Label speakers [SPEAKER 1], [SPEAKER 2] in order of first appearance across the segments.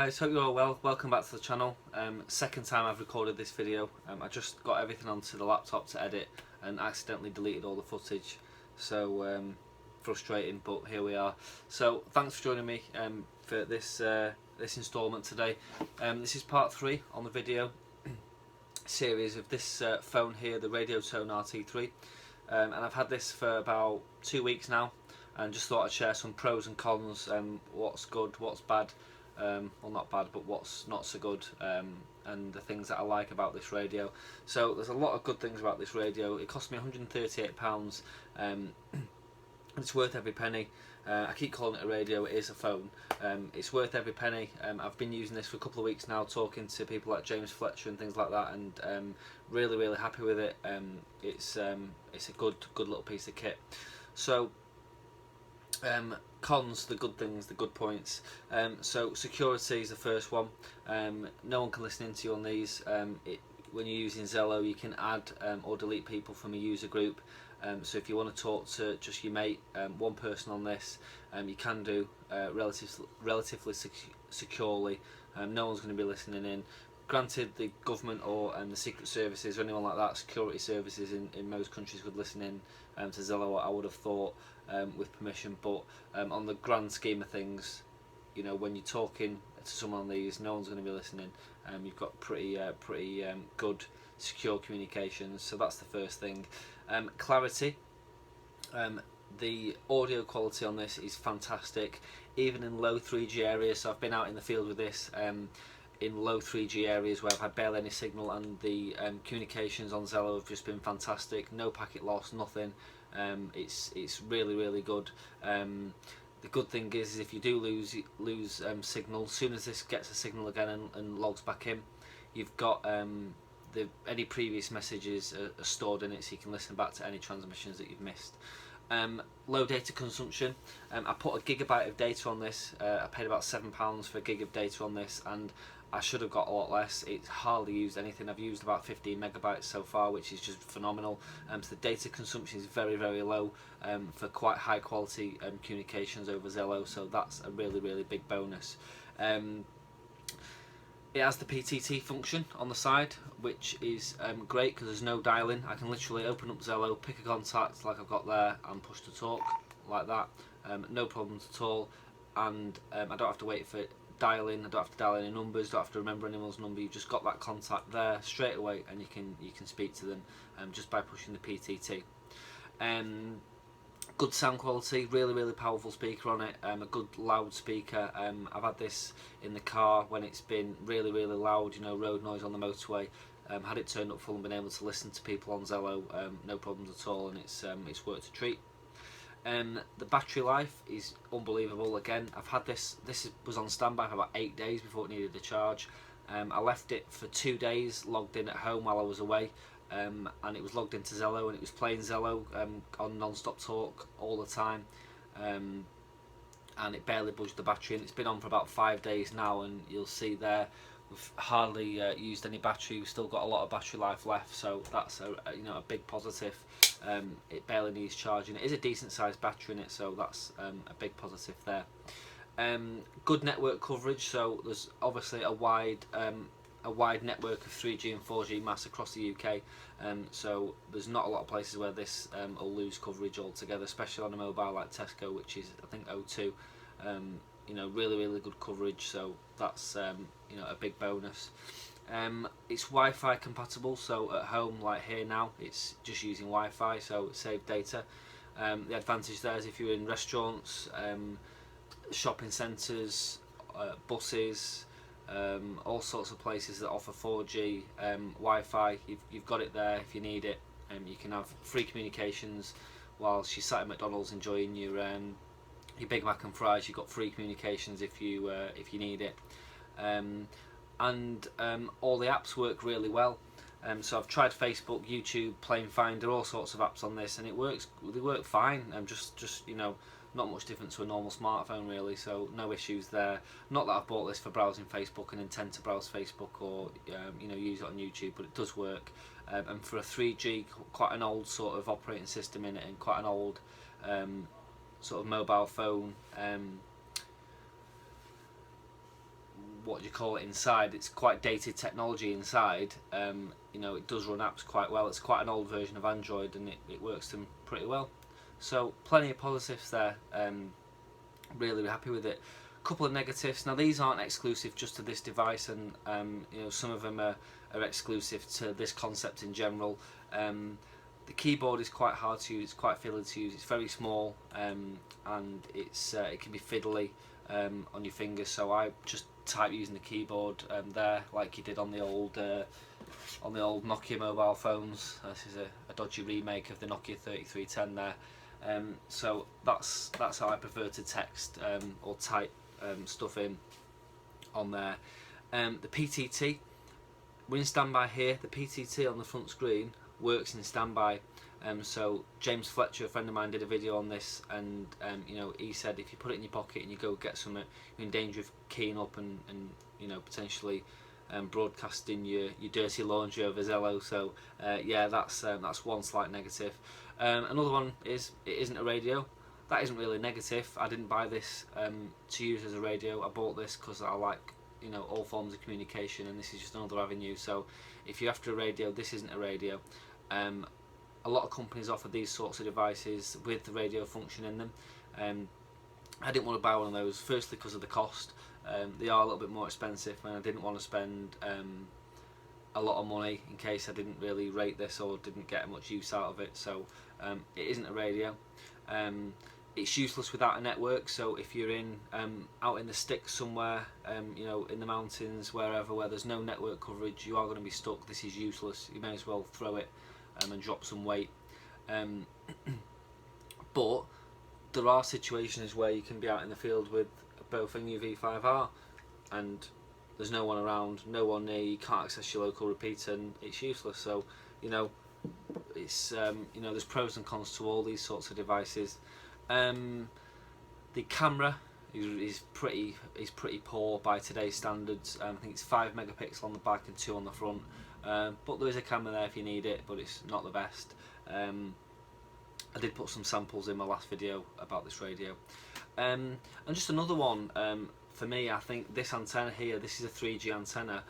[SPEAKER 1] guys, hope you're all well. Welcome back to the channel. Second time I've recorded this video. I just got everything onto the laptop to edit and accidentally deleted all the footage. So frustrating, but here we are. So thanks for joining me for this instalment today. This is part 3 on the video series of this phone here, the Radiotone RT-3. And I've had this for about 2 weeks now, and just thought I'd share some pros and cons, what's good, what's bad, well, not bad, but what's not so good, and the things that I like about this radio. So there's a lot of good things about this radio. It cost me £138, it's worth every penny. I keep calling it a radio, it is a phone. It's worth every penny. I've been using this for a couple of weeks now, talking to people like James Fletcher and things like that, and really happy with it. It's a good little piece of kit. So cons, the good things, the good points. So security is the first one. No one can listen into you on these. When you're using Zello, you can add or delete people from a user group. So if you want to talk to just your mate, one person on this, you can do relatively securely. No one's going to be listening in. Granted, the government or the secret services or anyone like that, security services in most countries could listen in to Zello, I would have thought, with permission. But on the grand scheme of things, you know, when you're talking to someone on these, no one's going to be listening. You've got pretty good secure communications, so that's the first thing. Clarity. The audio quality on this is fantastic, even in low 3G areas. So I've been out in the field with this in low 3G areas where I've had barely any signal, and the communications on Zello have just been fantastic. No packet loss, nothing. It's really good. The good thing is if you do lose signal, as soon as this gets a signal again and logs back in, you've got any previous messages are stored in it, so you can listen back to any transmissions that you've missed. Low data consumption. I put a gigabyte of data on this. I paid about £7 for a gig of data on this, and I should have got a lot less. It's hardly used anything. I've used about 15 megabytes so far, which is just phenomenal. So the data consumption is very low for quite high quality communications over Zello, so that's a really big bonus. It has the PTT function on the side, which is great because there's no dialing. I can literally open up Zello, pick a contact like I've got there, and push to talk like that. No problems at all, and I don't have to wait for dialing. I don't have to dial any numbers. Don't have to remember anyone's number. You've just got that contact there straight away, and you can speak to them just by pushing the PTT. Good sound quality, really powerful speaker on it, a good loudspeaker. I've had this in the car when it's been really loud, you know, road noise on the motorway. Had it turned up full and been able to listen to people on Zello, no problems at all, and it's worked a treat. The battery life is unbelievable. Again, I've had this was on standby for about 8 days before it needed a charge. I left it for 2 days logged in at home while I was away. And it was logged into Zello, and it was playing Zello on non-stop talk all the time, and it barely budged the battery, and it's been on for about 5 days now, and you'll see there we've hardly used any battery. We've still got a lot of battery life left, so that's a big positive. It barely needs charging. It is a decent sized battery in it, so that's a big positive there. Good network coverage, so there's obviously a wide network of 3G and 4G mass across the UK, so there's not a lot of places where this will lose coverage altogether, especially on a mobile like Tesco, which is I think O2. You know, really good coverage, so that's you know, a big bonus. It's Wi-Fi compatible, so at home like here now it's just using Wi-Fi, so it saves data. The advantage there is if you're in restaurants, shopping centres, buses, all sorts of places that offer 4G Wi-Fi, you've got it there if you need it. You can have free communications whilst you're sat at McDonald's enjoying your Big Mac and fries. You've got free communications if you need it, and all the apps work really well. So I've tried Facebook, YouTube, Plane Finder, all sorts of apps on this, and they work fine. Just you know, not much different to a normal smartphone really, so no issues there. Not that I've bought this for browsing Facebook and intend to browse Facebook or you know, use it on YouTube, but it does work. And for a 3G, quite an old sort of operating system in it, and quite an old sort of mobile phone what do you call it inside, it's quite dated technology inside. You know, it does run apps quite well. It's quite an old version of Android, and it works them pretty well. So plenty of positives there. Really happy with it. Couple of negatives. Now these aren't exclusive just to this device, and you know, some of them are exclusive to this concept in general. The keyboard is quite hard to use, it's quite fiddly to use, it's very small, and it's it can be fiddly on your fingers, so I just type using the keyboard there, like you did on the old Nokia mobile phones. This is a dodgy remake of the Nokia 3310 there. So that's how I prefer to text or type stuff in on there. The PTT, we're in standby here. The PTT on the front screen works in standby. So James Fletcher, a friend of mine, did a video on this, and you know, he said if you put it in your pocket and you go get something, you're in danger of keying up and you know, potentially broadcasting your dirty laundry over Zello. So yeah, that's one slight negative. Another one is it isn't a radio. That isn't really negative. I didn't buy this to use as a radio. I bought this because I like, you know, all forms of communication, and this is just another avenue. So if you're after a radio, this isn't a radio. A lot of companies offer these sorts of devices with the radio function in them. I didn't want to buy one of those, firstly because of the cost. They are a little bit more expensive, and I didn't want to spend a lot of money in case I didn't really rate this or didn't get much use out of it. So it isn't a radio. It's useless without a network, so if you're out in the sticks somewhere, you know, in the mountains, wherever, where there's no network coverage, you are going to be stuck. This is useless. You may as well throw it and drop some weight. But there are situations where you can be out in the field with both a new V5R and there's no one around, no one near, you can't access your local repeater, and it's useless. So you know, it's you know, there's pros and cons to all these sorts of devices. The camera is pretty poor by today's standards. I think it's 5 megapixel on the back and 2 on the front, but there is a camera there if you need it, but it's not the best. I did put some samples in my last video about this radio. And just another one, for me, I think this antenna here, this is a 3G antenna.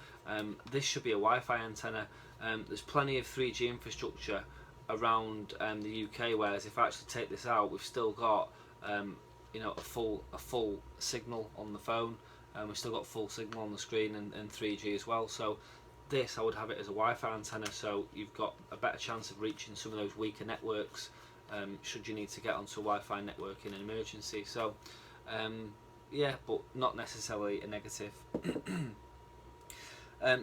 [SPEAKER 1] This should be a Wi-Fi antenna. There's plenty of 3G infrastructure around the UK, whereas if I actually take this out, we've still got you know, a full signal on the phone, and we've still got full signal on the screen, and 3G as well. So this, I would have it as a Wi-Fi antenna, so you've got a better chance of reaching some of those weaker networks should you need to get onto a Wi-Fi network in an emergency. So yeah, but not necessarily a negative.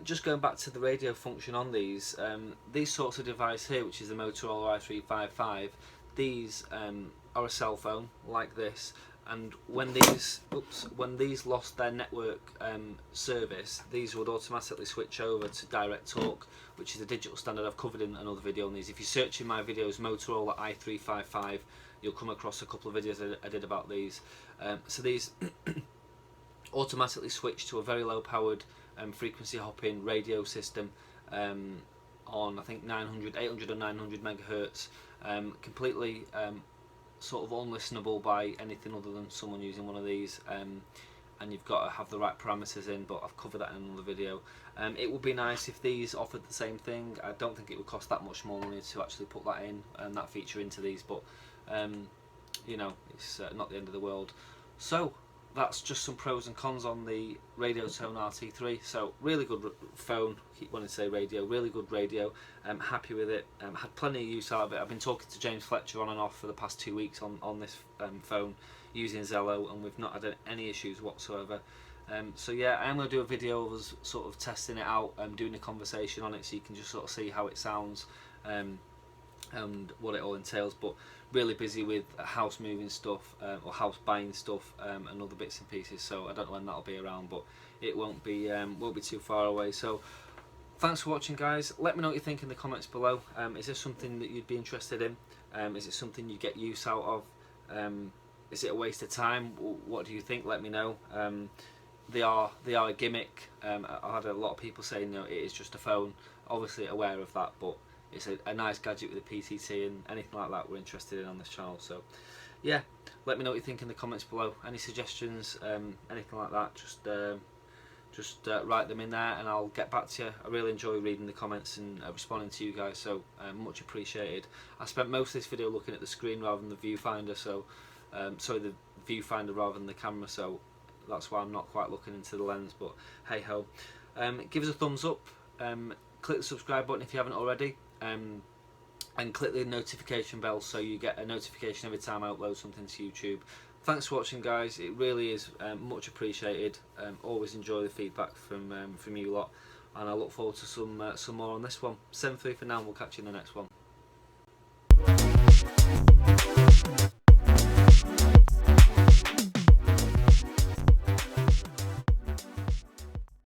[SPEAKER 1] Just going back to the radio function on these sorts of device here, which is the Motorola i355, these are a cell phone like this, and when these lost their network service, these would automatically switch over to direct talk, which is a digital standard. I've covered in another video on these. If you search in my videos Motorola i355, you'll come across a couple of videos I did about these. So these automatically switch to a very low powered frequency hopping radio system on, I think, 800 or 900 megahertz, completely sort of unlistenable by anything other than someone using one of these, and you've got to have the right parameters in, but I've covered that in another video. It would be nice if these offered the same thing. I don't think it would cost that much more money to actually put that in and that feature into these, but you know, it's not the end of the world. So that's just some pros and cons on the Radiotone RT-3. So really good phone, keep wanting to say radio, really good radio. I'm happy with it. Had plenty of use out of it. I've been talking to James Fletcher on and off for the past 2 weeks on this phone using Zello, and we've not had any issues whatsoever. So yeah, I am going to do a video of us sort of testing it out, doing a conversation on it, so you can just sort of see how it sounds and what it all entails. But really busy with house moving stuff or house buying stuff and other bits and pieces, so I don't know when that'll be around, but it won't be too far away. So thanks for watching, guys. Let me know what you think in the comments below. Is this something that you'd be interested in? Is it something you get use out of? Is it a waste of time? What do you think? Let me know. They are a gimmick. I had a lot of people saying, you know, it is just a phone. Obviously aware of that, but it's a nice gadget with a PTT, and anything like that we're interested in on this channel. So yeah, let me know what you think in the comments below. Any suggestions, anything like that, just just write them in there and I'll get back to you. I really enjoy reading the comments and responding to you guys, so much appreciated. I spent most of this video looking at the screen rather than the viewfinder, so sorry, the viewfinder rather than the camera, so that's why I'm not quite looking into the lens, but hey ho. Give us a thumbs up, click the subscribe button if you haven't already, and click the notification bell so you get a notification every time I upload something to YouTube. Thanks for watching, guys. It really is much appreciated. Always enjoy the feedback from you lot, and I look forward to some more on this one. 7-3 for now, and we'll catch you in the next one.